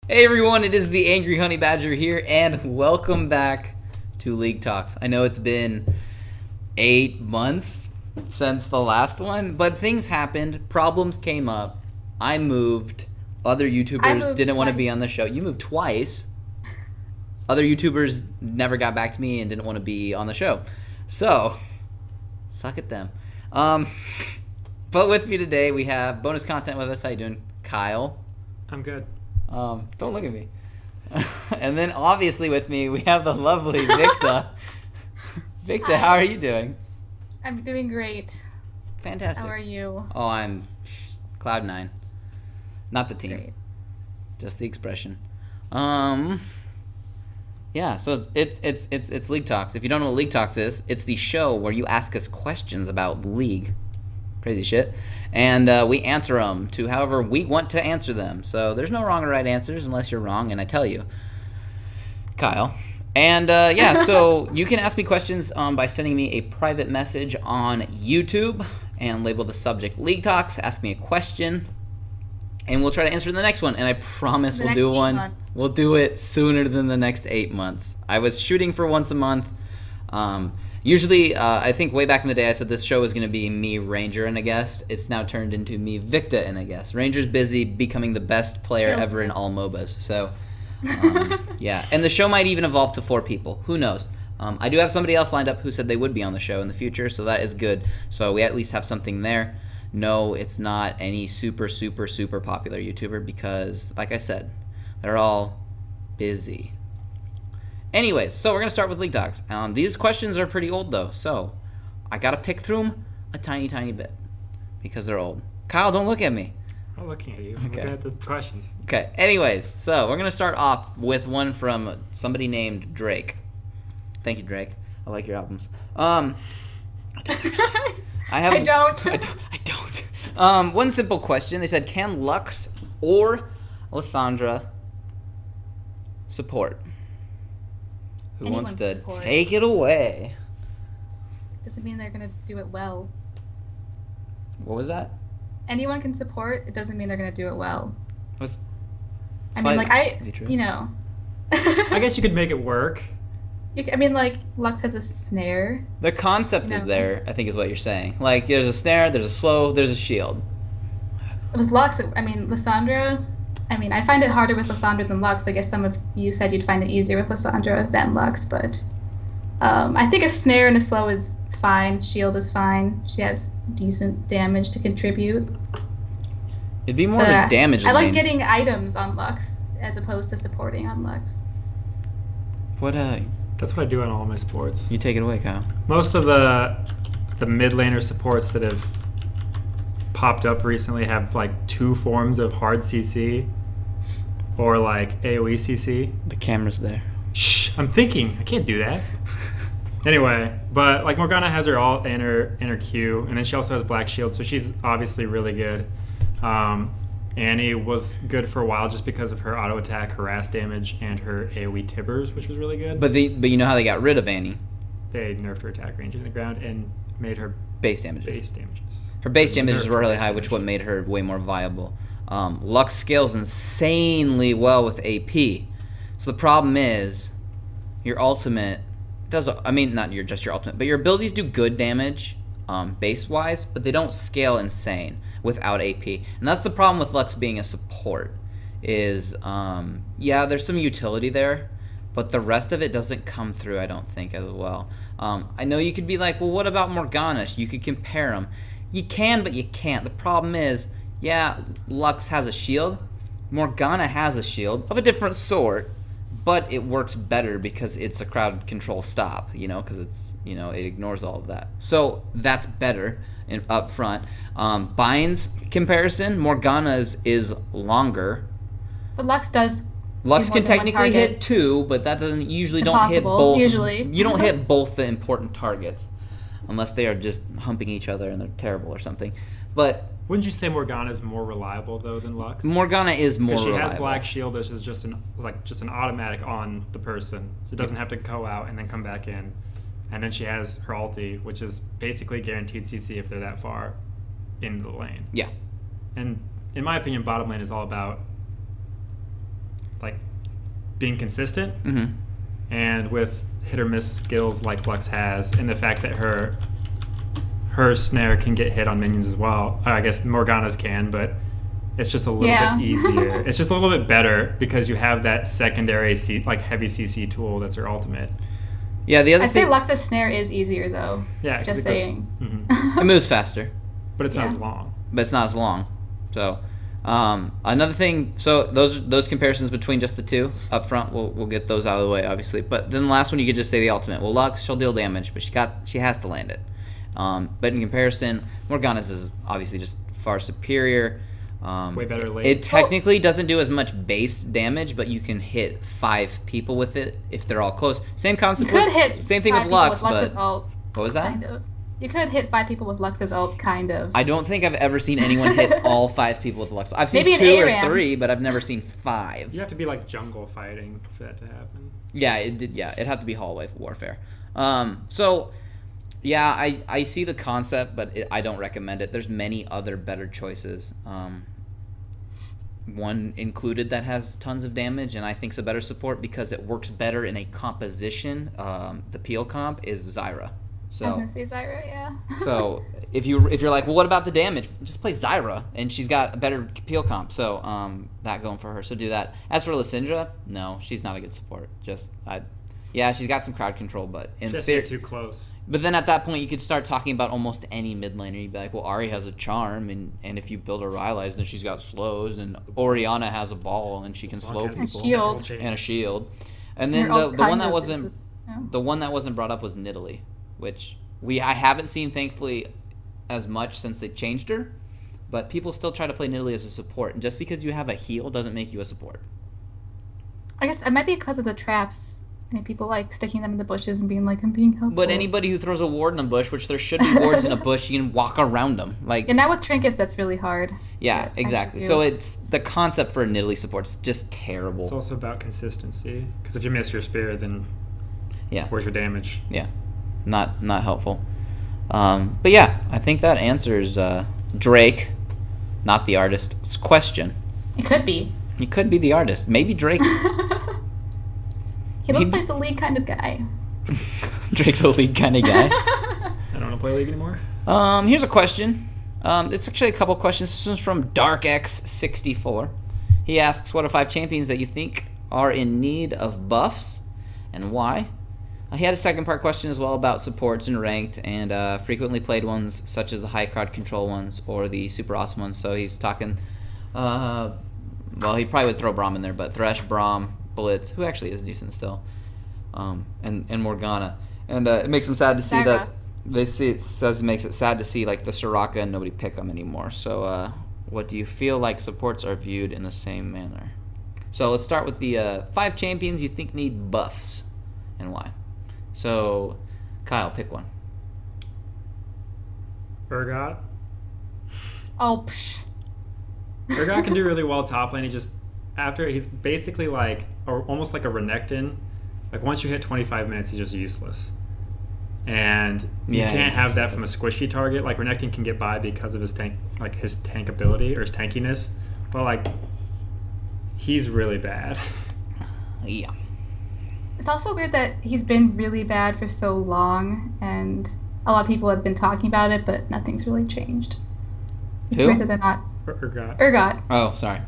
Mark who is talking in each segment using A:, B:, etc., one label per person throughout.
A: Hey everyone, it is the Angry Honey Badger here, and welcome back to League Talks. I know it's been 8 months since the last one, but things happened, problems came up, I moved, other YouTubers didn't want to be on the show. You moved twice. Other YouTubers never got back to me and didn't want to be on the show. So, suck at them. But with me today, we have BonusContent with us. How you doing, Kyle?
B: I'm good.
A: Don't look at me. And then obviously with me, we have the lovely Victa. Victa,
C: Hi.
A: how are you doing?
C: I'm doing great.
A: Fantastic.
C: How are you?
A: Oh, I'm Cloud9. Not the team.
C: Great.
A: Just the expression. Yeah, so it's League Talks. If you don't know what League Talks is, it's the show where you ask us questions about League. Crazy shit. And we answer them to however we want to answer them. So there's no wrong or right answers unless you're wrong, and I tell you, Kyle. And yeah, so you can ask me questions by sending me a private message on YouTube and label the subject League Talks. Ask me a question, and we'll try to answer in the next one. And I promise we'll do one.
C: Months.
A: We'll do it sooner than the next 8 months. I was shooting for once a month. Usually, I think way back in the day, I said this show was going to be me, Ranger, and a guest. It's now turned into me, Victa, and a guest. Ranger's busy becoming the best player ever in all MOBAs. So, yeah. And the show might even evolve to 4 people. Who knows? I do have somebody else lined up who said they would be on the show in the future, so that is good. So we at least have something there. No, it's not any super popular YouTuber because, like I said, they're all busy. Anyways, so we're going to start with League Talks. These questions are pretty old, though, so I got to pick through them a tiny bit because they're old. Kyle, don't look at me.
B: I'm not looking at you. I'm looking at the questions.
A: Okay, anyways, so we're going to start off with one from somebody named Drake. Thank you, Drake. I like your albums. I don't. One simple question. They said, can Lux or Lysandra support? Who
C: Anyone
A: wants
C: can
A: to
C: support.
A: take it away?
C: Doesn't mean they're gonna do it well.
A: What was that?
C: Anyone can support. It doesn't mean they're gonna do it well.
A: What's
C: I mean, like you know.
B: I guess you could make it work.
C: I mean, like Lux has a snare.
A: The concept is there, I think is what you're saying. Like, there's a snare, there's a slow, there's a shield.
C: With Lux, I mean, Lysandra. I mean, I find it harder with Lysandra than Lux. I guess some of you said you'd find it easier with Lysandra than Lux, but I think a snare and a slow is fine. Shield is fine. She has decent damage to contribute.
A: It'd be more of a damage
C: I like
A: lane.
C: getting items on Lux as opposed to supporting on Lux.
A: What,
B: That's what I do in all my sports.
A: you take it away, Kyle.
B: Most of the mid laner supports that have popped up recently have like 2 forms of hard CC or like AoE CC.
A: The camera's there.
B: Shh, I'm thinking. I can't do that. Anyway, but like Morgana has her ult and her Q, and then she also has Black Shield, so she's obviously really good. Annie was good for a while just because of her auto attack, harass damage, and her AoE Tibbers, which was really good.
A: But you know how they got rid of Annie?
B: They nerfed her attack range in the ground and made her
A: Base damages.
B: base damages.
A: Her base damages
B: Nerfed
A: were really
B: base
A: high, which
B: damage.
A: what made her way more viable. Lux scales insanely well with AP. So the problem is, your ultimate does, I mean, not just your ultimate, but your abilities do good damage base-wise, but they don't scale insane without AP. And that's the problem with Lux being a support, is, yeah, there's some utility there, but the rest of it doesn't come through, I don't think, as well. I know you could be like, well, what about Morgana? You could compare them. You can, but you can't. The problem is, yeah, Lux has a shield. Morgana has a shield of a different sort, but it works better because it's a crowd control stop, you know, because it's, you know, it ignores all of that. So that's better up front. Bind's comparison, Morgana's is longer.
C: But Lux does.
A: Lux
C: do
A: can
C: more than one
A: technically hit
C: target.
A: 2, but that doesn't usually
C: It's
A: don't hit
C: impossible,
A: both.
C: usually.
A: You don't hit both the important targets, unless they are just humping each other and they're terrible or something. But
B: Wouldn't you say Morgana is more reliable though than Lux?
A: Morgana is more
B: Because she
A: reliable.
B: has Black Shield, which is just an automatic on the person. She doesn't have to go out and then come back in. And then she has her ulti, which is basically guaranteed CC if they're that far into the lane.
A: Yeah.
B: And in my opinion, bottom lane is all about like being consistent,
A: Mm-hmm.
B: and with hit or miss skills like Lux has, and the fact that her snare can get hit on minions as well. I guess Morgana's can, but it's just a little bit easier. It's just a little bit better because you have that secondary heavy CC tool that's her ultimate.
A: Yeah, the other
C: I'd say Lux's snare is easier though.
B: Yeah,
C: just saying.
A: It moves faster,
B: but it's not as long.
A: But it's not as long. So another thing. So those comparisons between just the two up front, we'll get those out of the way, obviously. But then the last one, you could just say the ultimate. Well, Lux, she'll deal damage, but she has to land it. But in comparison, Morgana's is obviously just far superior.
B: Way better late.
A: It technically doesn't do as much base damage, but you can hit 5 people with it if they're all close. Same concept.
C: You could hit
A: same thing
C: 5
A: with Lux,
C: people with Lux's
A: but
C: ult,
A: what was that?
C: kind of. You could hit 5 people with Lux's ult, kind of.
A: I don't think I've ever seen anyone hit all 5 people with Lux. I've seen
C: Maybe
A: 2
C: an
A: or
C: ARAM.
A: 3, but I've never seen 5.
B: You have to be like jungle fighting for that to happen.
A: Yeah, it did. Yeah, it'd have to be hallway warfare. So, yeah, I see the concept, but I don't recommend it. There's many other better choices. One included that has tons of damage, and I think it's a better support because it works better in a composition. The peel comp is Zyra. So,
C: I was gonna say Zyra, yeah.
A: so if you're like, well, what about the damage? Just play Zyra, and she's got a better peel comp. So that going for her. So do that. As for Lysindra, no, she's not a good support. Yeah, she's got some crowd control, but in theory,
B: too close.
A: But then at that point, you could start talking about almost any mid laner. You'd be like, well, Ahri has a charm, and if you build her Rylai's, then she's got slows, and Orianna has a ball, and she can slow people.
C: Shield.
A: And a shield. And then the one that wasn't brought up was Nidalee, which I haven't seen, thankfully, as much since they changed her, but people still try to play Nidalee as a support, and just because you have a heal doesn't make you a support.
C: I guess it might be because of the traps. I mean, people like sticking them in the bushes and being like, I'm being helpful.
A: But anybody who throws a ward in a bush, which there should be wards in a bush, you can walk around them.
C: And now with trinkets, that's really hard.
A: Yeah, exactly. So it's the concept for a Nidalee support is just terrible.
B: It's also about consistency, because if you miss your spear, then
A: yeah,
B: where's your damage?
A: Yeah, not helpful. But yeah, I think that answers Drake, not the artist's question.
C: It could be.
A: He could be the artist. Maybe Drake.
C: He looks like the league kind of guy.
A: Drake's a league kind of guy.
B: I don't want to play League anymore.
A: Here's a question. It's actually a couple questions. This one's from DarkX64. He asks, what are 5 champions that you think are in need of buffs, and why? He had a second part question as well about supports and ranked, and frequently played ones such as the high crowd control ones or the super awesome ones. So he's talking, well, he probably would throw Braum in there, but Thresh, Braum, Blitz, who actually is decent still, and Morgana, and it makes him sad to see that it makes it sad to see like the Soraka and nobody pick them anymore. So what do you feel like supports are viewed in the same manner? So let's start with the 5 champions you think need buffs and why. So Kyle, pick one.
B: Urgot.
C: Oh, psh.
B: Urgot can do really well top lane. He's basically like almost like a Renekton. Like once you hit 25 minutes, he's just useless. And you can't have that from a squishy target. Like Renekton can get by because of his tank ability or his tankiness, but like he's really bad.
A: Yeah.
C: It's also weird that he's been really bad for so long, and a lot of people have been talking about it, but nothing's really changed. It's weird that they're not. Urgot.
A: Oh, sorry.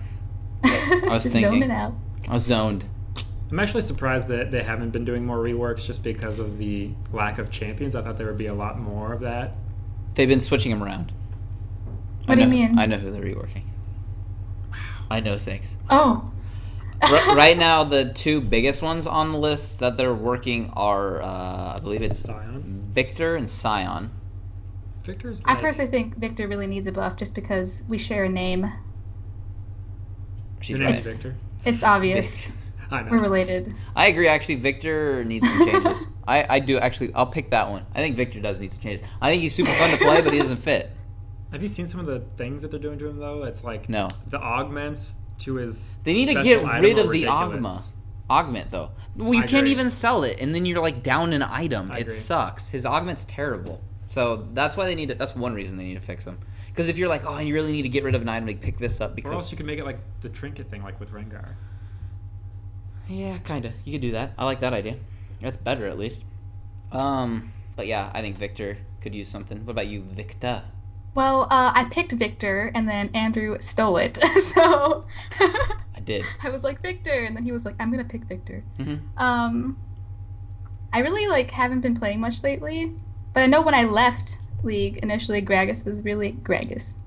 A: I was
C: just
A: thinking.
C: zoning out.
A: I was zoned.
B: I'm actually surprised that they haven't been doing more reworks just because of the lack of champions. I thought there would be a lot more of that.
A: They've been switching them around.
C: What do you mean?
A: I know who they're reworking. Wow. I know things.
C: Oh.
A: Right now, the 2 biggest ones on the list that they're working are, I believe it's
B: Sion.
A: Victor and Sion.
B: Victor's
C: I personally think Victor really needs a buff just because we share a name.
A: She's
B: Your
A: right.
B: name's Victor.
C: It's obvious.
B: I know.
C: We're related.
A: I agree, actually. Victor needs some changes. I do, actually. I'll pick that one. I think Victor does need some changes. I think he's super fun to play, but he doesn't fit.
B: Have you seen some of the things that they're doing to him, though? It's like
A: No.
B: The augments to his
A: They need to
B: special
A: get
B: item
A: rid
B: are
A: of the
B: ridiculous.
A: augment, though. Well, you
B: I
A: can't
B: agree.
A: even sell it, and then you're, like, down an item.
B: I
A: It
B: agree.
A: sucks. His augment's terrible. So that's why they need it. That's one reason they need to fix him. Because if you're like, oh, you really need to get rid of an item to pick this up
B: Or
A: because...
B: else you can make it like the trinket thing, like with Rengar.
A: Yeah, kind of. You could do that. I like that idea. That's better, at least. But yeah, I think Victor could use something. What about you, Victor?
C: Well, I picked Victor, and then Andrew stole it. So
A: I did.
C: I was like Victor, and then he was like, "I'm gonna pick Victor."
A: Mm-hmm.
C: I really haven't been playing much lately, but I know when I left League initially, Gragas was really Gargus.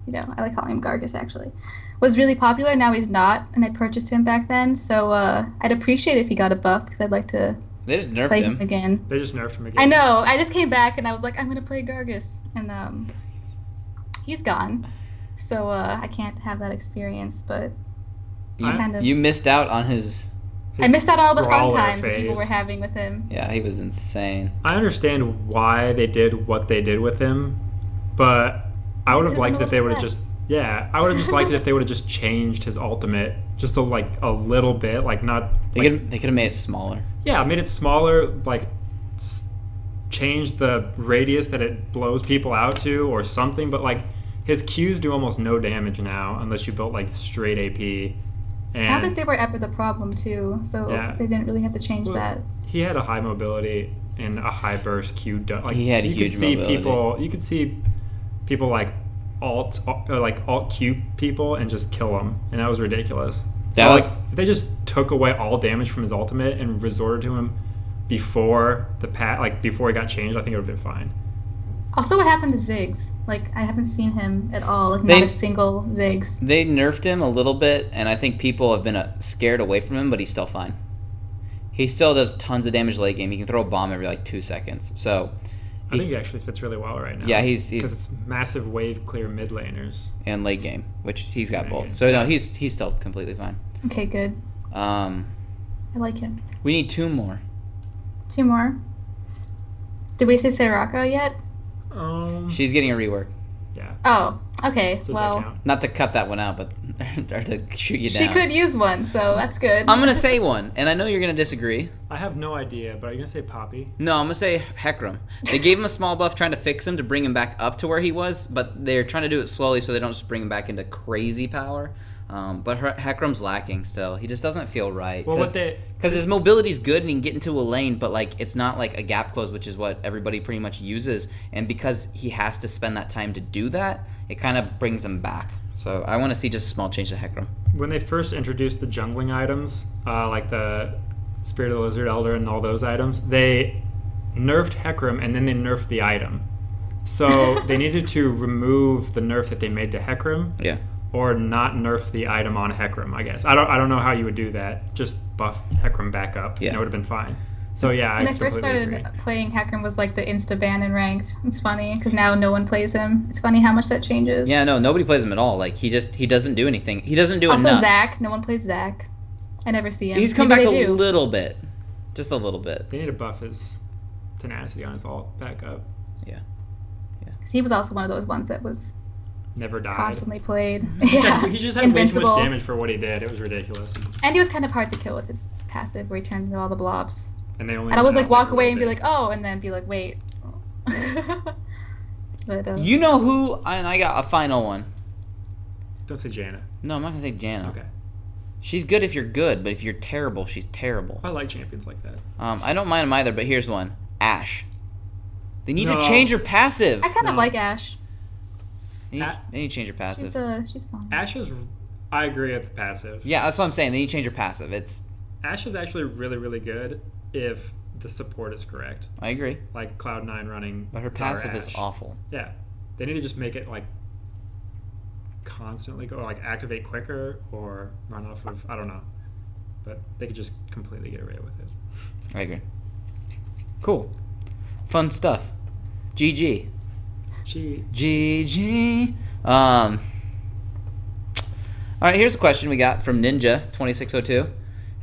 C: You know, I like calling him Gargus actually. Was really popular. Now he's not, and I purchased him back then. So I'd appreciate if he got a buff because I'd like to.
A: They just nerfed
C: play
A: him
C: again.
B: They just nerfed him again.
C: I know. I just came back and I was like, I'm gonna play Gargus, and he's gone, so I can't have that experience. But
A: you missed out on his.
C: I missed out on all the fun times
B: phase.
C: that people were having with him.
A: Yeah, he was insane.
B: I understand why they did what they did with him, but I would have liked it if they would have just. Yeah, I would have just liked it if they would have just changed his ultimate just to a little bit, not.
A: They could have made it smaller.
B: Yeah, made it smaller, change the radius that it blows people out to or something. But his Qs do almost no damage now unless you built straight AP. And
C: I don't think they were ever the problem too, so they didn't really have to change that.
B: He had a high mobility and a high burst Q.
A: He had a huge mobility.
B: You could see people alt Q people and just kill them, and that was ridiculous. So if they just took away all damage from his ultimate and resorted to him before before he got changed, I think it would have been fine.
C: Also, what happened to Ziggs? I haven't seen him at all. Not a single Ziggs.
A: They nerfed him a little bit, and I think people have been scared away from him, but he's still fine. He still does tons of damage late game. He can throw a bomb every 2 seconds. So
B: I think he actually fits really well right now.
A: Yeah, he's
B: because it's massive wave clear mid laners
A: and late game, which he's got both. So no, he's still completely fine.
C: Okay, good. I like him.
A: We need 2 more.
C: 2 more. Did we say Soraka yet?
A: She's getting a rework.
B: Yeah.
C: Oh, okay.
B: So
C: well,
A: not to cut that one out, but or to shoot you down.
C: She could use one, so that's good.
A: I'm gonna say one, and I know you're gonna disagree.
B: I have no idea, but are you gonna say Poppy?
A: No, I'm gonna say Hecarim. They gave him a small buff trying to fix him to bring him back up to where he was, but they're trying to do it slowly so they don't just bring him back into crazy power. But Hecarim's lacking still. He just doesn't feel right.
B: Well,
A: because his mobility's good and he can get into a lane, but it's not like a gap close, which is what everybody pretty much uses. And because he has to spend that time to do that, it kind of brings him back. So I want to see just a small change to Hecarim.
B: When they first introduced the jungling items, like the Spirit of the Lizard Elder and all those items, they nerfed Hecarim and then they nerfed the item. So they needed to remove the nerf that they made to Hecarim.
A: Yeah.
B: Or not nerf the item on Hecarim, I guess. I don't know how you would do that. Just buff Hecarim back up. Yeah. And it would have been fine. So yeah,
C: when I first started playing, Hecarim was the insta ban in ranked. It's funny because now no one plays him. It's funny how much that changes.
A: Yeah, no, nobody plays him at all. He doesn't do anything. He doesn't do
C: enough.
A: Also,
C: Zac, no one plays Zac. I never see him.
A: He's come back a little bit, just a little bit.
B: They need to buff his tenacity on his ult back up.
A: Yeah.
C: Because he was also one of those ones that was.
B: Never died.
C: Constantly played.
B: Yeah. He just had way too much damage for what he did. It was ridiculous.
C: And he was kind of hard to kill with his passive where he turned into all the blobs.
B: And
C: I was walk away and be like, oh, and then be like, wait. But,
A: you know who? And I got a final one.
B: Don't say Janna.
A: No, I'm not going to say Janna.
B: Okay.
A: She's good if you're good, but if you're terrible, she's terrible.
B: I like champions like that.
A: I don't mind them either, but here's one. Ashe. They need to change her passive.
C: I kind of like Ashe.
A: They need to change her passive.
C: She's fine.
B: Ashe is... I agree with the passive.
A: Yeah, that's what I'm saying. They need to change her passive.
B: Ashe is actually really, really good if the support is correct.
A: I agree.
B: Like Cloud9 running.
A: But her passive is awful.
B: Yeah. They need to just make it constantly go, activate quicker or run off of, I don't know. But they could just completely get away with it.
A: I agree. Cool. Fun stuff. GG. GG. All right, here's a question we got from Ninja2602.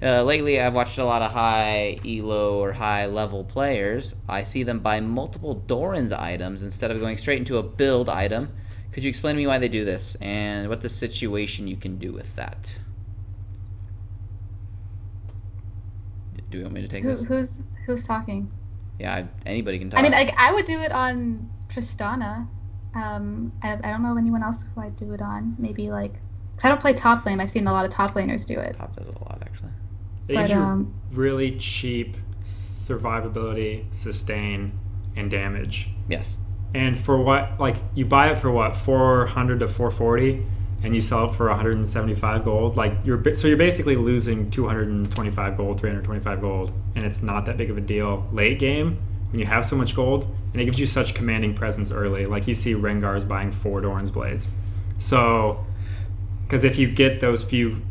A: Lately, I've watched a lot of high elo or high level players. I see them buy multiple Doran's items instead of going straight into a build item. Could you explain to me why they do this and what the situation you can do with that? Do you want me to take this?
C: Who's talking?
A: Yeah, anybody can talk.
C: I mean, I would do it on Tristana. I don't know anyone else who I'd do it on. Maybe 'Cause I don't play top lane. I've seen a lot of top laners do it.
A: Top does it a lot, actually.
B: It
C: But,
B: gives you really cheap survivability, sustain, and damage.
A: Yes.
B: And for what, like, you buy it for what, 400 to 440, and you sell it for 175 gold. Like, you're basically losing 225 gold, 325 gold, and it's not that big of a deal late game when you have so much gold, and it gives you such commanding presence early. Like, you see Rengar's buying 4 Doran's blades. So, because if you get those few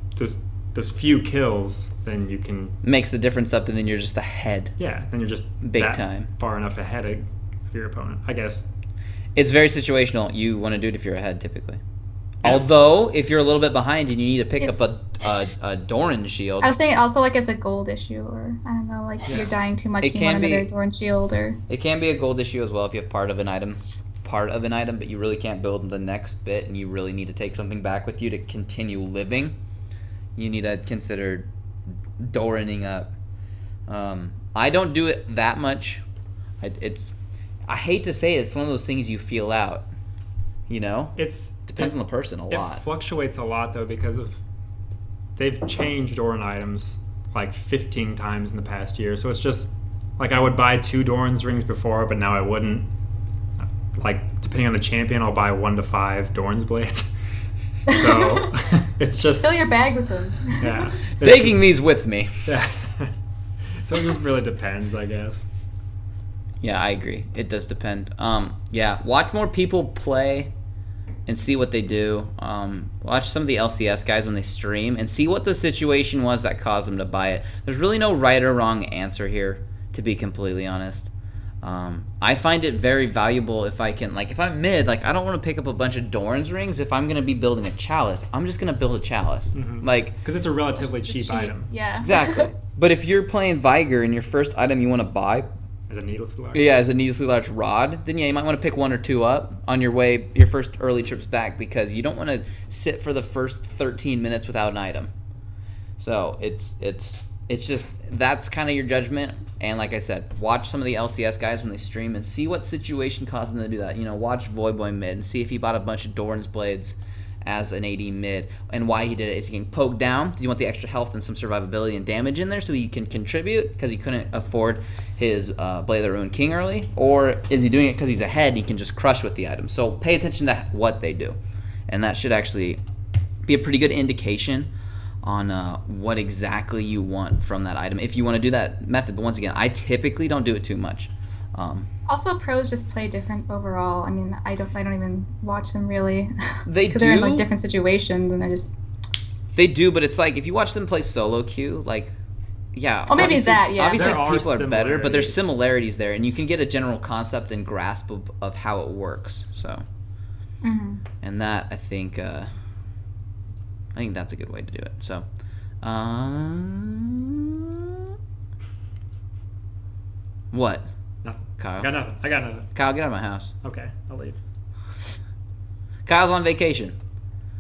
B: kills, then you can
A: Makes the difference up, and then you're just ahead.
B: yeah, then you're just
A: Big
B: that
A: time.
B: far enough ahead of your opponent, I guess.
A: It's very situational. You want to do it if you're ahead, typically.
B: Yeah.
A: Although, if you're a little bit behind and you need to pick up a Doran shield,
C: I was saying also like as a gold issue, or I don't know, like you're dying too much,
A: It
C: you want
A: can be-
C: another Doran shield, or
A: it can be a gold issue as well if you have part of an item, but you really can't build the next bit, and you really need to take something back with you to continue living. You need to consider Doraning up. I don't do it that much. I hate to say it, it's one of those things you feel out. You know, depends on the person a lot.
B: It fluctuates a lot though because they've changed Doran items like 15 times in the past year. So it's just like I would buy 2 Doran's rings before, but now I wouldn't. Like depending on the champion, I'll buy 1 to 5 Doran's blades. So it's just
C: fill your bag with them.
B: yeah,
A: Taking these with me.
B: yeah. So it just really depends, I guess.
A: Yeah, I agree. It does depend. Yeah, watch more people play and see what they do. Watch some of the LCS guys when they stream and see what the situation was that caused them to buy it. There's really no right or wrong answer here, to be completely honest. I find it very valuable if I can, like, if I'm mid, like, I don't want to pick up a bunch of Doran's rings if I'm going to be building a chalice. I'm just going to build a chalice. Like,
B: Because it's a relatively
C: Just
B: cheap item.
C: Yeah.
A: exactly. But if you're playing Viger and your first item you want to buy,
B: As a needlessly large.
A: yeah, as a needlessly large rod, then yeah, you might want to pick 1 or 2 up on your way, your first early trips back, because you don't want to sit for the first 13 minutes without an item. So it's just, that's kind of your judgment. And like I said, watch some of the LCS guys when they stream and see what situation caused them to do that. You know, watch Voyboy mid and see if he bought a bunch of Doran's blades as an AD mid and why he did it. Is he getting poked down? Do you want the extra health and some survivability and damage in there so he can contribute because he couldn't afford his Blade of the Ruined King early? Or is he doing it because he's ahead and he can just crush with the item? So pay attention to what they do. And that should actually be a pretty good indication on what exactly you want from that item if you want to do that method. But once again, I typically don't do it too much.
C: Also, pros just play different overall. I mean, I don't even watch them really.
A: They
C: Because they're in
A: do.
C: like different situations, and they're just.
A: They do, but it's like if you watch them play solo queue, like, yeah.
C: Oh, maybe
A: obviously-
C: that, yeah.
A: Obviously,
B: There are
A: people are better, but there's
B: similarities.
A: similarities there, and you can get a general concept and grasp of how it works. So, and that I think that's a good way to do it. So, what?
B: Nothing.
A: Kyle?
B: I got nothing.
A: Kyle, get out of my house.
B: Okay, I'll leave.
A: Kyle's on vacation,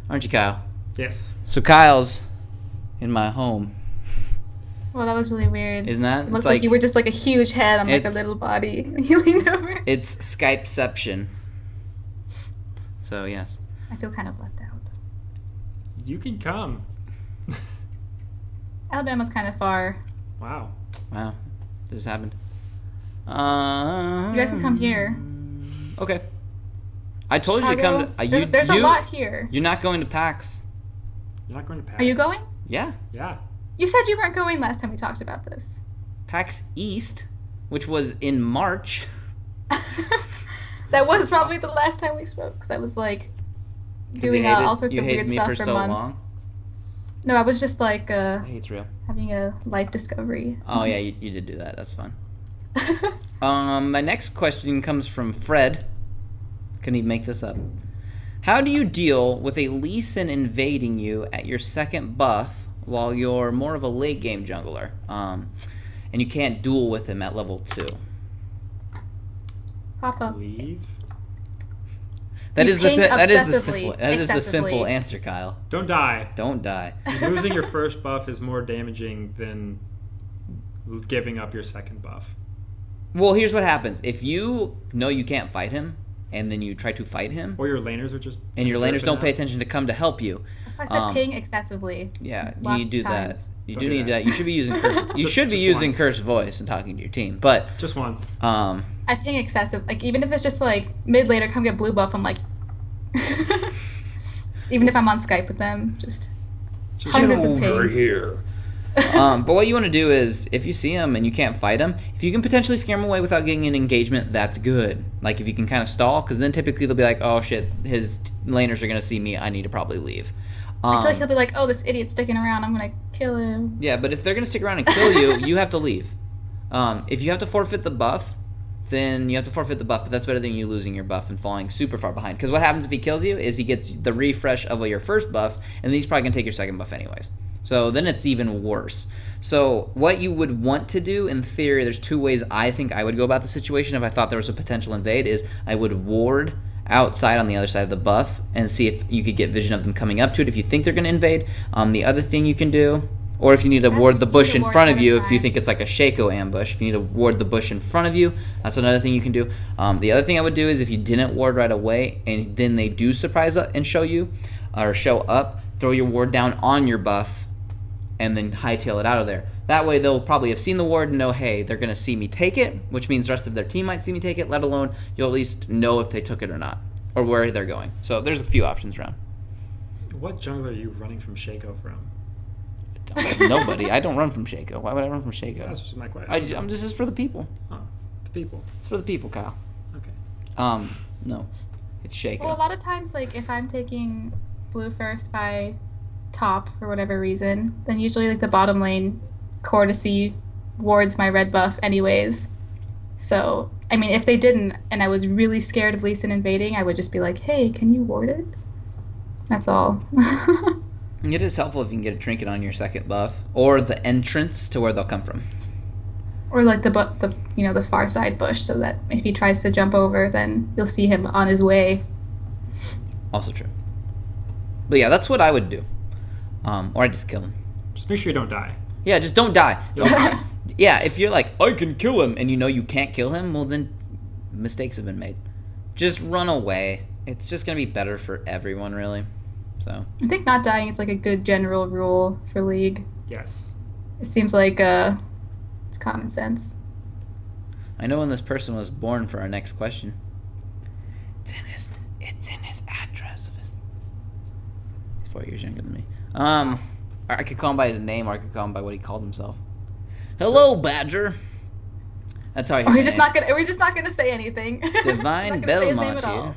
A: aren't you, Kyle?
B: Yes.
A: So Kyle's in my home.
C: Well, that was really weird.
A: Isn't that?
C: It looked like you were just like a huge head on like a
A: It's-
C: little body. And you leaned over.
A: It's Skypeception. So yes.
C: I feel kind of left out.
B: You can come.
C: Alabama's kind of far.
B: Wow.
A: Wow, this happened.
C: You guys can come here.
A: Okay. I told you to
C: Chicago.
A: come to.
C: There's a lot here.
A: You're not going to PAX.
B: You're not going to PAX.
C: Are you going?
A: Yeah,
B: Yeah.
C: You said you weren't going last time we talked about this.
A: PAX East, which was in March.
C: That was probably the last time we spoke, because I was like doing
A: You hated-
C: all sorts
A: you
C: of
A: hated
C: weird
A: me
C: stuff
A: for
C: for
A: so
C: months.
A: long?
C: No, I was just like
A: Hate's real.
C: having a life discovery.
A: Oh yeah, you did do that. That's fun. My next question comes from Fred. Couldn't even make this up. How do you deal with a Lee Sin invading you at your second buff while you're more of a late game jungler, and you can't duel with him at level 2?
C: Papa.
B: Leave.
A: That
C: You
A: is the
C: ping
A: simple
C: excessively.
A: answer, Kyle.
B: Don't die.
A: Don't die.
B: Losing your first buff is more damaging than giving up your second buff.
A: Well, here's what happens. If you know you can't fight him, and then you try to fight him.
B: Or your laners are just...
A: And your laners don't pay attention to come to help you.
C: That's why I said ping excessively.
A: Yeah,
C: Lots
A: you need to do
C: times.
A: that. You
B: Don't
A: do
B: do
A: need
B: that.
A: that. You should be using curse. You should be
B: just
A: using
B: once.
A: curse voice and talking to your team. But
B: Just once.
C: I ping excessive. Like, even if it's just like mid later, come get blue buff, I'm like... Even if I'm on Skype with them, just hundreds of pings.
B: here.
A: but what you want to do is, if you see him and you can't fight him, if you can potentially scare him away without getting an engagement, that's good. Like, if you can kind of stall, because then typically they'll be like, oh shit, his laners are going to see me, I need to probably leave.
C: I feel like he'll be like, oh, this idiot's sticking around, I'm going to kill him.
A: Yeah, but if they're going to stick around and kill you, you have to leave. If you have to forfeit the buff, then you have to forfeit the buff, but that's better than you losing your buff and falling super far behind. Because what happens if he kills you is he gets the refresh of your first buff, and then he's probably going to take your second buff anyways. So then it's even worse. So what you would want to do, in theory, there's two ways I think I would go about the situation if I thought there was a potential invade, is I would ward outside on the other side of the buff and see if you could get vision of them coming up to it if you think they're going to invade. The other thing you can do, or if you need to ward the bush in front of you, if you think it's like a Shaco ambush, if you need to ward the bush in front of you, that's another thing you can do. The other thing I would do is if you didn't ward right away and then they do surprise and show you, or show up, throw your ward down on your buff and then hightail it out of there. That way they'll probably have seen the ward and know, hey, they're going to see me take it, which means the rest of their team might see me take it, let alone you'll at least know if they took it or not, or where they're going. So there's a few options around.
B: What jungle are you running from Shaco from?
A: Nobody. I don't run from Shaco. Why would I run from Shaco?
B: That's just my question.
A: This is for the people.
B: Oh, the people.
A: It's for the people, Kyle.
B: Okay.
A: No. It's Shaco.
C: Well, a lot of times, like, if I'm taking blue first by top for whatever reason, then usually, like, the bottom lane courtesy wards my red buff anyways. So, I mean, if they didn't, and I was really scared of Lee Sin invading, I would just be like, hey, can you ward it? That's all.
A: It is helpful if you can get a trinket on your second buff, or the entrance to where they'll come from.
C: Or like the far side bush, so that if he tries to jump over, then you'll see him on his way.
A: Also true. But yeah, that's what I would do. Or I just kill him.
B: Just make sure you don't die.
A: Yeah, just don't die.
B: Don't die.
A: Yeah, if you're like, I can kill him, and you know you can't kill him, well then mistakes have been made. Just run away. It's just going to be better for everyone, really. So
C: I think not dying is like a good general rule for League.
B: Yes.
C: It seems like it's common sense.
A: I know when this person was born for our next question. It's in his address. He's 4 years younger than me. I could call him by his name, or I could call him by what he called himself. Hello, Badger. That's how he.
C: We're just not gonna say anything.
A: Divine Belmont here.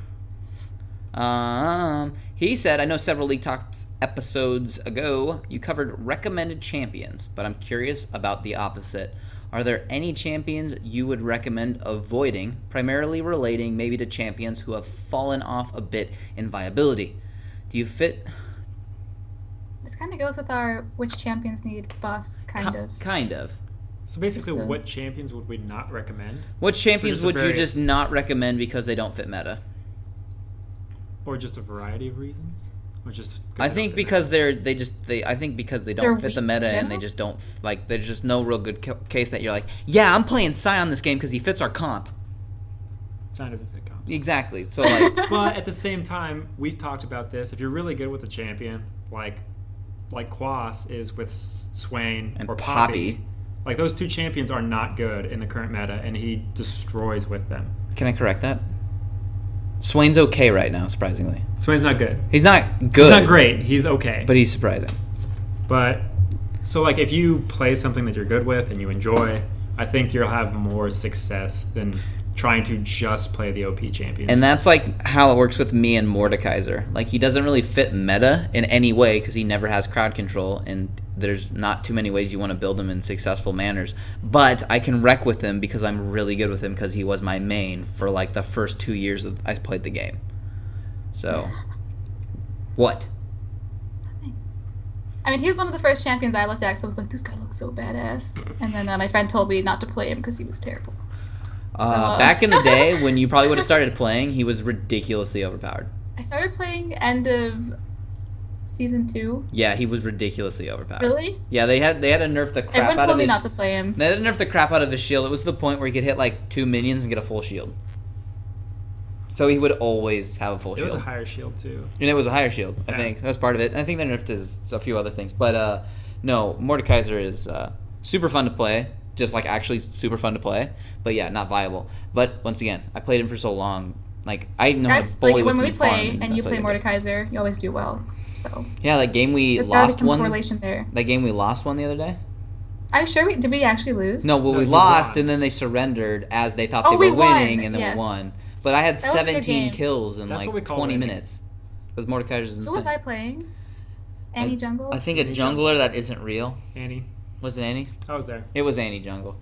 A: He said, I know several League Talks episodes ago you covered recommended champions, but I'm curious about the opposite. Are there any champions you would recommend avoiding, primarily relating maybe to champions who have fallen off a bit in viability? Do you fit?
C: This kind of goes with our which champions need buffs, kind of.
A: Kind of.
B: So basically, what champions would we not recommend?
A: What champions would you just not recommend because they don't fit meta?
B: Or just a variety of reasons? Or just
A: I think because they don't fit the meta and they just don't, like, there's just no real good case that you're like, yeah, I'm playing Sion this game because he fits our comp.
B: Sion doesn't fit comp.
A: Exactly. So like,
B: but at the same time, we've talked about this. If you're really good with a champion, like Quas is with Swain
A: and
B: or Poppy, like those two champions are not good in the current meta, and he destroys with them.
A: Can I correct that? Swain's okay right now, surprisingly.
B: Swain's not good.
A: He's not good.
B: He's not great. He's okay.
A: But he's surprising.
B: But, so like if you play something that you're good with and you enjoy, I think you'll have more success than trying to just play the OP champions.
A: And that's like how it works with me and Mordekaiser. Like, he doesn't really fit meta in any way because he never has crowd control, and there's not too many ways you want to build him in successful manners. But I can wreck with him because I'm really good with him because he was my main for like the first 2 years that I played the game. So, what?
C: I mean, he was one of the first champions I looked at, so I was like, this guy looks so badass. And then my friend told me not to play him because he was terrible.
A: Back in the day, when you probably would have started playing, he was ridiculously overpowered.
C: I started playing end of season 2.
A: Yeah, he was ridiculously overpowered.
C: Really?
A: Yeah, they had to nerf the crap
C: Everyone
A: out of his...
C: told me not to play him.
A: They had to nerf the crap out of his shield. It was to the point where he could hit like 2 minions and get a full shield. So he would always have a full
B: It
A: shield.
B: was a higher shield too.
A: And it was a higher shield, I
B: Yeah.
A: think. That was part of it. And I think they nerfed a few other things. But no, Mordekaiser is super fun to play. Just like actually super fun to play. But yeah, not viable. But once again, I played him for so long. Like, I know how to
C: Guys,
A: bully
C: like,
A: with
C: when we
A: me farm,
C: play and you
A: that's
C: play
A: all get.
C: Mordekaiser, you always do well. So
A: Yeah, that game we
C: there's gotta be
A: lost
C: some
A: one.
C: correlation there.
A: That game we lost one the other day?
C: Are you sure? Did we actually lose?
A: No, well,
B: No,
A: we
B: you
A: lost,
B: won.
A: and then they surrendered as they thought
C: Oh,
A: they
C: we
A: were
C: won,
A: winning, and then
C: yes.
A: we won. But I had
C: That was a good
A: 17
C: game.
A: kills in
B: That's
A: like
B: what we call
A: 20
B: winning.
A: minutes. Because Mordekaiser's insane.
C: Who was I playing? Annie Jungle?
A: I think a
B: Annie
A: jungler
B: Jungle.
A: that isn't real.
B: Annie,
A: Was it Annie?
B: I was there.
A: It was Annie Jungle.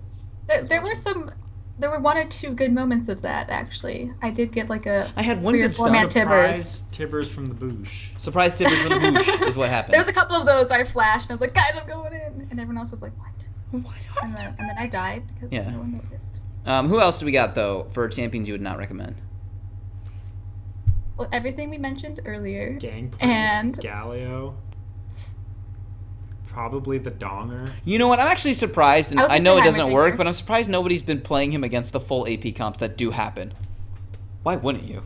C: There were 1 or 2 good moments of that, actually. I did get like a
A: I had one
C: 3 or
A: good
C: 4
A: stuff.
C: man Tibbers.
B: Surprise Tibbers from the bush.
A: Surprise Tibbers from the bush is what happened.
C: There was a couple of those where I flashed and I was like, guys, I'm going in. And everyone else was like, what?
A: What?
C: And then I died because
A: Yeah.
C: no one noticed.
A: Who else do we got, though, for champions you would not recommend?
C: Well, everything we mentioned earlier.
B: Gangplank,
C: And-
B: Galio. Probably the Donger.
A: You know what? I'm actually surprised, and
C: I was
A: I
C: gonna
A: know
C: say
A: it
C: Heimer
A: doesn't work,
C: Tinker.
A: but I'm surprised nobody's been playing him against the full AP comps that do happen. Why wouldn't you?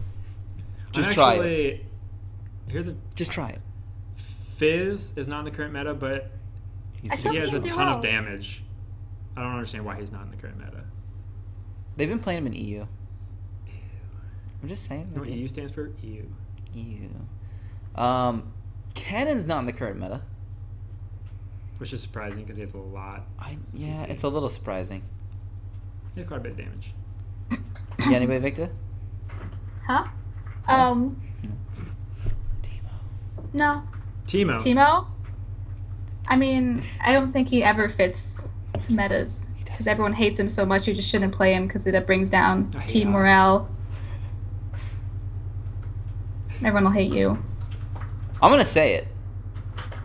A: Just try it.
B: Here's a
A: Just try it.
B: Fizz is not in the current meta, but
C: I still
B: he
C: see
B: has a
C: him do
B: ton
C: well.
B: of damage. I don't understand why he's not in the current meta.
A: They've been playing him in EU. I'm just saying.
B: You know what EU stands for? EU.
A: EU. Cannon's not in the current meta.
B: Which is surprising because he has a lot.
A: Yeah,
B: CC.
A: it's a little surprising.
B: He has quite a bit of damage.
A: Yeah, anybody, Victor?
C: Huh?
A: Timo.
C: No.
B: Timo.
C: Timo? I mean, I don't think he ever fits metas. Because everyone hates him so much, you just shouldn't play him because it brings down
B: I hate
C: team
B: him.
C: morale. Everyone will hate you.
A: I'm gonna say it.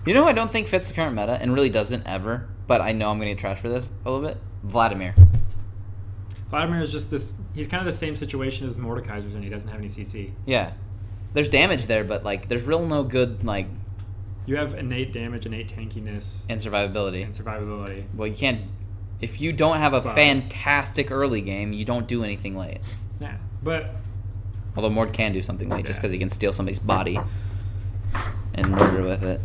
A: You know who I don't think fits the current meta and really doesn't ever, but I know I'm gonna get trashed for this a little bit? Vladimir.
B: Vladimir is just this. He's kind of the same situation as Mordekaiser's, and he doesn't have any CC.
A: Yeah. There's damage there, but like there's real no good like
B: You have innate damage, innate tankiness,
A: and survivability.
B: and survivability.
A: Well, you can't. If you don't have a
B: But-
A: fantastic early game, you don't do anything late.
B: Yeah, but
A: Although Mord can do something late just
B: Yeah.
A: because he can steal somebody's body and murder with it.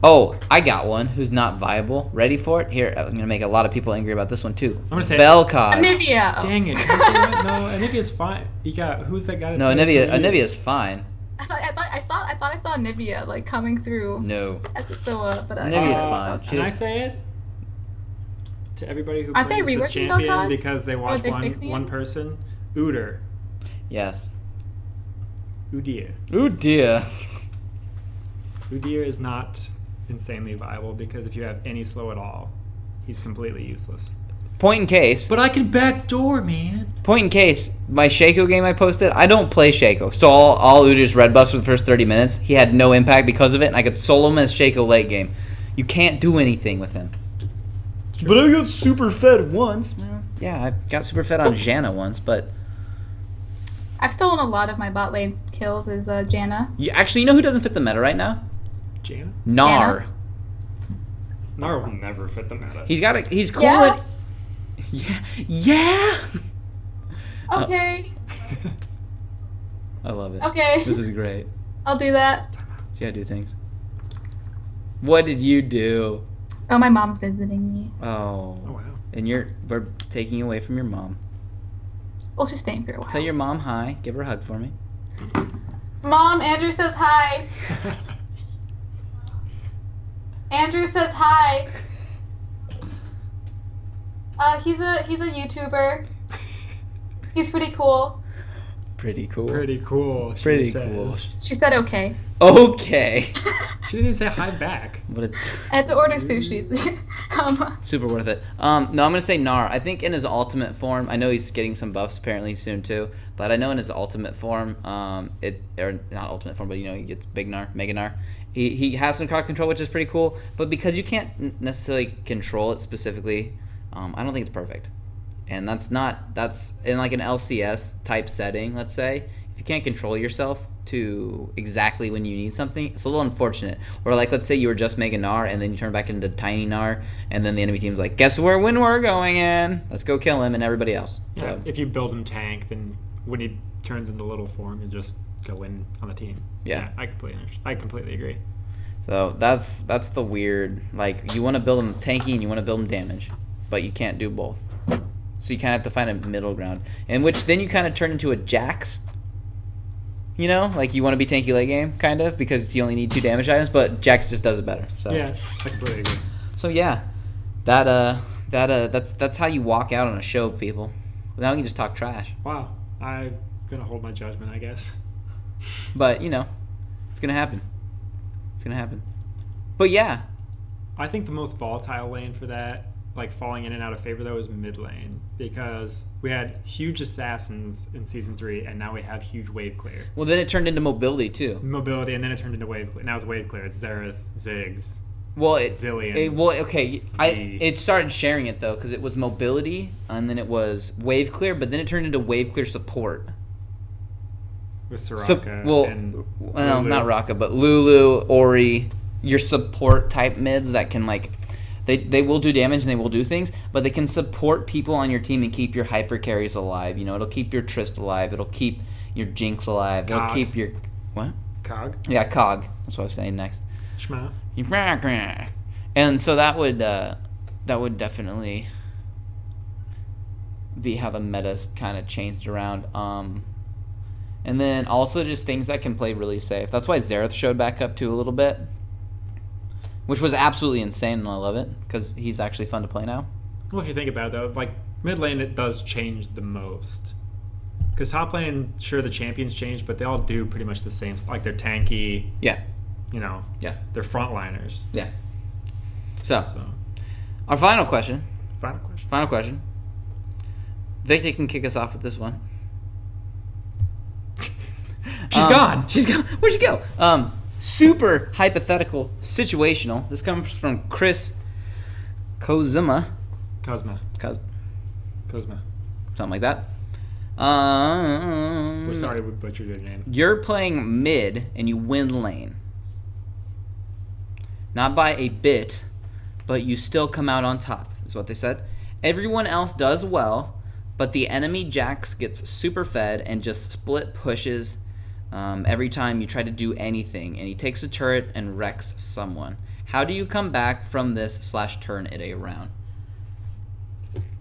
A: Oh, I got one who's not viable. Ready for it? Here, I'm gonna make a lot of people angry about this one too.
B: I'm gonna say-
A: Vel'Koz.
C: Anivia!
B: dang it! Can I say that? No, Anivia's fine. You got who's that guy? That
A: No,
B: plays
A: Anivia.
B: Anivia?
A: Anivia's fine.
C: I thought I saw Anivia like coming through.
A: No.
C: But
A: Anivia's fine. She
B: Can I
A: does-
B: say it to everybody who
C: Aren't they
B: plays this
C: reworking
B: champion
C: Vel'Koz?
B: because they
C: Or
B: watch
C: they're
B: one
C: fixing it?
B: person? Udyr.
A: Yes.
B: Udyr.
A: Ooh dear.
B: Udyr is not insanely viable because if you have any slow at all, he's completely useless.
A: Point in case.
B: But I can backdoor, man.
A: Point in case. My Shaco game I posted. I don't play Shaco, so all Udyr's red buffs for the first 30 minutes. He had no impact because of it, and I could solo him as Shaco late game. You can't do anything with him. But I got super fed once. Well, yeah, I got super fed on Janna once, but
C: I've stolen a lot of my bot lane kills as Janna.
A: actually, you know who doesn't fit the meta right now?
B: Jaina?
A: Gnar.
B: Nara will never fit the meta.
A: He's cool.
C: Yeah.
A: Yeah.
C: Okay.
A: I love it.
C: Okay.
A: This is great.
C: I'll do that.
A: See how I do things. What did you do?
C: Oh, my mom's visiting me.
B: Oh wow.
A: And we're taking you away from your mom.
C: Well, she's staying for a while.
A: Tell your mom hi. Give her a hug for me.
C: Mom, Andrew says hi. Andrew says hi. He's a YouTuber. He's pretty cool.
A: Pretty cool.
B: Pretty cool. She
A: Pretty
B: says.
A: cool.
C: She said okay.
A: Okay.
B: She didn't even say hi back.
A: What a
C: I had to order sushi.
A: super worth it. No, I'm gonna say Gnar. I think in his ultimate form, I know he's getting some buffs apparently soon too. But I know in his ultimate form, or not ultimate form, but he gets Big Gnar, Mega Gnar. He has some crowd control, which is pretty cool. But because you can't necessarily control it specifically, I don't think it's perfect. And that's in like an LCS type setting, let's say, if you can't control yourself to exactly when you need something, it's a little unfortunate. Or like, let's say you were just Mega Gnar and then you turn back into Tiny Gnar, and then the enemy team's like, guess when we're going in? Let's go kill him and everybody else.
B: Yeah,
A: So
B: if you build him tank, then when he turns into little form, you just go in on the team.
A: Yeah.
B: I completely agree.
A: So that's the weird, like, you want to build him tanky and you want to build him damage, but you can't do both. So you kind of have to find a middle ground, in which then you kind of turn into a Jax. You know, like you want to be tanky late game, kind of, because you only need 2 damage items, but Jax just does it better. So.
B: Yeah, I completely agree.
A: So yeah, that's how you walk out on a show, people. Now we can just talk trash.
B: Wow, I'm gonna hold my judgment, I guess.
A: But you know, it's gonna happen. It's gonna happen. But yeah,
B: I think the most volatile lane for that, like falling in and out of favor, though, is mid lane, because we had huge assassins in season 3, and now we have huge wave clear.
A: Well, then it turned into mobility too.
B: Mobility, and then it turned into wave clear. Now it's wave clear. It's Xerath, Ziggs.
A: Well,
B: Zillion.
A: Okay. It started sharing it though, because it was mobility, and then it was wave clear, but then it turned into wave clear support.
B: With Soraka and
A: well,
B: Lulu.
A: not Raka, but Lulu, Ori, your support type mids that can like, they will do damage and they will do things, but they can support people on your team and keep your hyper carries alive. You know, it'll keep your Trist alive. It'll keep your Jinx alive. It'll
B: Cog.
A: keep your what?
B: Cog.
A: Yeah, Cog. That's what I was saying next.
B: Shma.
A: And so that would definitely be how the meta's kind of changed around. And then also just things that can play really safe. That's why Xerath showed back up too a little bit, which was absolutely insane, and I love it because he's actually fun to play now.
B: Well, if you think about it, though, like mid lane, it does change the most. Because top lane, sure, the champions change, but they all do pretty much the same. Like they're tanky.
A: Yeah.
B: You know.
A: Yeah.
B: They're frontliners.
A: Yeah. So,
B: So,
A: our final question.
B: final question.
A: Final question. Victor can kick us off with this one.
B: She's gone.
A: She's gone. Where'd she go? Super hypothetical, situational. This comes from Chris Kozuma.
B: Cosma. Cosma.
A: Something like that.
B: We're sorry we butchered your name.
A: You're playing mid and you win lane. Not by a bit, but you still come out on top, is what they said. Everyone else does well, but the enemy Jax gets super fed and just split pushes every time you try to do anything, and he takes a turret and wrecks someone. How do you come back from this / turn it around?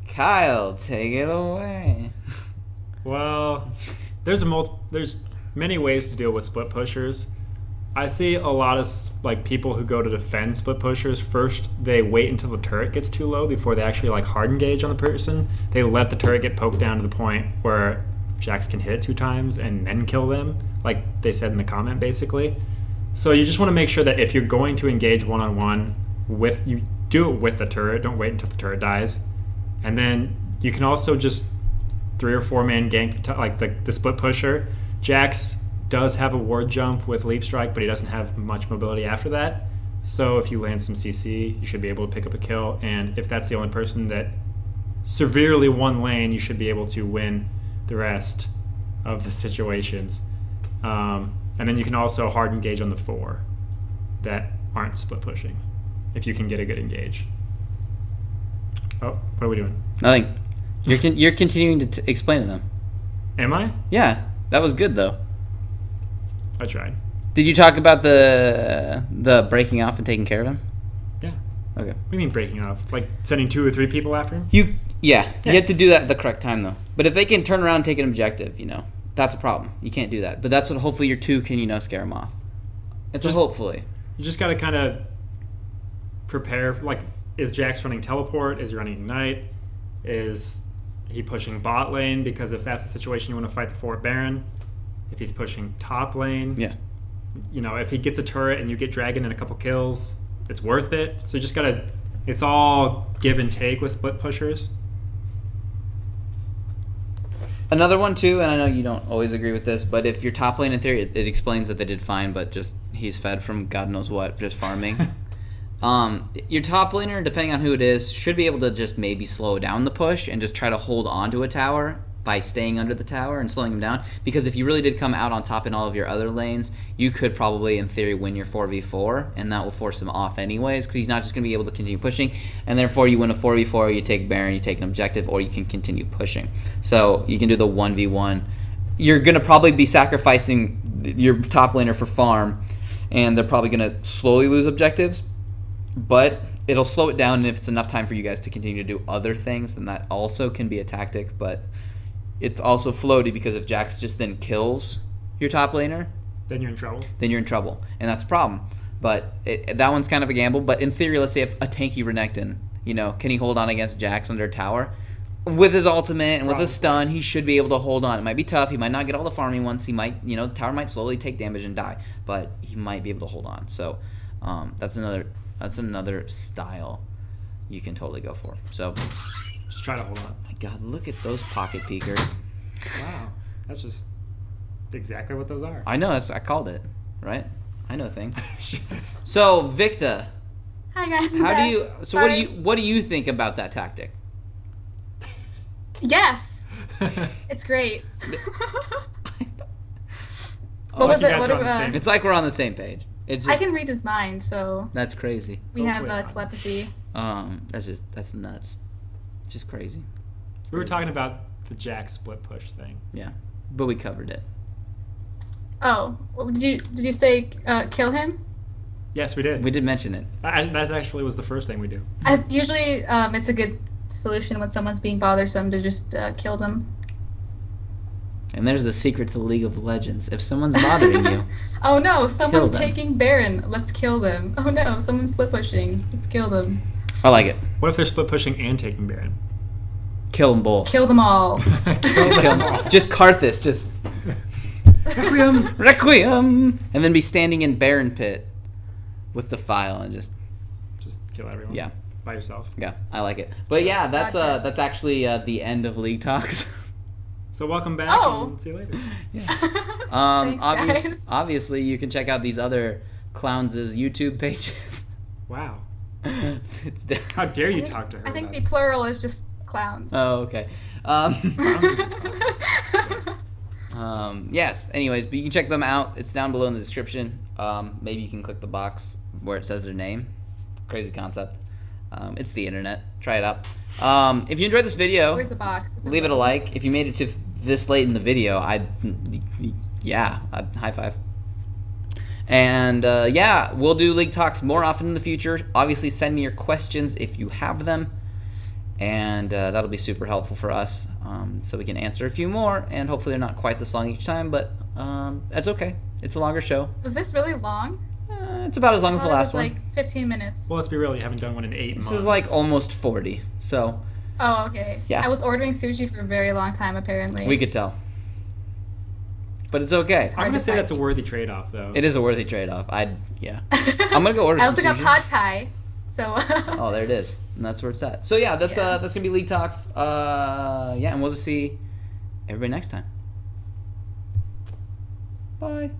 A: Kyle, take it away.
B: Well, there's many ways to deal with split pushers. I see a lot of like people who go to defend split pushers. First, they wait until the turret gets too low before they actually like hard engage on the person. They let the turret get poked down to the point where Jax can hit it 2 times and then kill them, like they said in the comment, basically. So you just want to make sure that if you're going to engage one-on-one, you do it with the turret. Don't wait until the turret dies. And then you can also just 3 or 4 man gank like the split pusher. Jax does have a ward jump with leap strike, but he doesn't have much mobility after that. So if you land some CC, you should be able to pick up a kill. And if that's the only person that severely won lane, you should be able to win the rest of the situations. And then you can also hard engage on the 4 that aren't split pushing, if you can get a good engage. Oh, what are we doing?
A: Nothing. You're continuing to explain to them.
B: Am I?
A: Yeah, that was good though.
B: I tried.
A: Did you talk about the breaking off and taking care of him?
B: Yeah.
A: Okay.
B: What do you mean breaking off? Like sending 2 or 3 people after him?
A: You
B: Yeah.
A: have to do that at the correct time though. But if they can turn around and take an objective, that's a problem. You can't do that. But that's what hopefully your 2 can scare them off. It's hopefully.
B: You just got to kind of prepare. Like, is Jax running teleport? Is he running ignite? Is he pushing bot lane? Because if that's the situation, you want to fight the Fort Baron. If he's pushing top lane,
A: Yeah.
B: If he gets a turret and you get dragon and a couple kills, it's worth it. So you just gotta. It's all give and take with split pushers.
A: Another one too, and I know you don't always agree with this, but if your top lane in theory, it explains that they did fine, but just he's fed from God knows what, just farming. Your top laner, depending on who it is, should be able to just maybe slow down the push and just try to hold on to a tower by staying under the tower and slowing him down. Because if you really did come out on top in all of your other lanes, you could probably, in theory, win your 4v4, and that will force him off anyways, because he's not just going to be able to continue pushing, and therefore you win a 4v4, you take Baron, you take an objective, or you can continue pushing. So you can do the 1v1 you're gonna probably be sacrificing your top laner for farm, and they're probably gonna slowly lose objectives, but it'll slow it down. And if it's enough time for you guys to continue to do other things, then that also can be a tactic. But it's also floaty because if Jax just then kills your top laner,
B: then you're in trouble.
A: And that's a problem. But that one's kind of a gamble. But in theory, let's say if a tanky Renekton, can he hold on against Jax under a tower? With his ultimate and with a stun, he should be able to hold on. It might be tough. He might not get all the farming once. He might, the tower might slowly take damage and die. But he might be able to hold on. So that's another style you can totally go for. So
B: just try to hold on.
A: My God, look at those pocket peekers.
B: Wow, that's just exactly what those are.
A: I know. I called it, right? I know things. So Victa,
C: Hi guys.
A: What do you think about that tactic?
C: Yes, it's great.
B: What was it?
A: It's like we're on the same page. It's just,
C: I can read his mind, so
A: that's crazy.
C: We have telepathy.
A: That's nuts. Just crazy.
B: We were talking about the Jack split push thing.
A: Yeah, but we covered it.
C: Oh, well, did you say kill him?
B: Yes, we did.
A: We did mention it.
B: That actually was the first thing we do.
C: Usually, it's a good solution when someone's being bothersome to just kill them.
A: And there's the secret to the League of Legends. If someone's bothering you,
C: oh no, someone's taking Baron. Let's kill them. Oh no, someone's split pushing. Let's kill them.
A: I like it.
B: What if they're split pushing and taking Baron?
A: Kill them both.
C: Kill them all.
A: Kill them all. Just Karthus, just Requiem, and then be standing in Baron Pit with the file and just
B: kill everyone.
A: Yeah.
B: By yourself.
A: Yeah, I like it. But yeah, that's actually the end of League Talks.
B: So welcome back and see you later.
A: Yeah.
C: Thanks, guys.
A: Obviously, you can check out these other clowns' YouTube pages.
B: Wow. How dare you talk to her?
C: I think the plural is just clowns.
A: Oh, okay. Yes. Anyways, but you can check them out. It's down below in the description. Maybe you can click the box where it says their name. Crazy concept. It's the internet. Try it out. If you enjoyed this video,
C: where's the box?
A: Leave it a like. If you made it to this late in the video, I'd high five. And yeah, we'll do League Talks more often in the future. Obviously, send me your questions if you have them, and that'll be super helpful for us, so we can answer a few more. And hopefully, they're not quite this long each time, but that's okay. It's a longer show.
C: Was this really long?
A: It's about as long as the last one.
C: It was like 15 minutes.
B: Well, let's be real. You haven't done one in 8 months.
A: This is like almost 40. So.
C: Oh, okay.
A: Yeah.
C: I was ordering sushi for a very long time, apparently.
A: We could tell. But it's okay.
B: I'm gonna say that's a worthy trade-off, though.
A: It is a worthy trade-off. Yeah. I'm gonna go order.
C: I also
A: some
C: got
A: sushi.
C: pad thai. So.
A: Oh, there it is, and that's where it's at. So yeah, that's gonna be League Talks. Yeah, and we'll just see everybody next time. Bye.